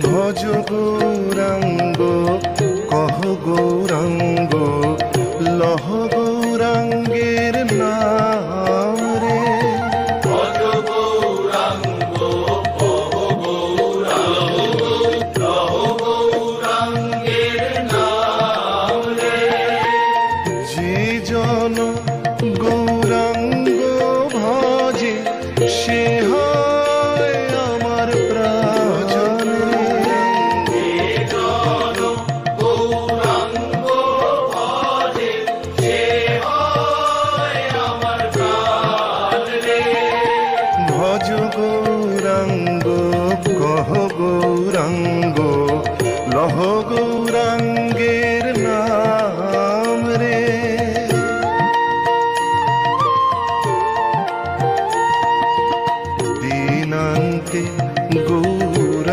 ভজ গৌরাঙ্গ কহ গৌরাঙ্গ লহ গৌরাঙ্গের নাম রে। ভজ গৌরাঙ্গ কহ গৌরাঙ্গ লহ গৌরাঙ্গের নাম রে। যে জন গৌরাঙ্গ ভজে সে হয় আমার প্রাণ রে। যে জন গৌরাঙ্গ ভজে সে হয় আমার প্রাণ রে। ভজ গৌরাঙ্গ কহ গৌরাঙ্গ লহ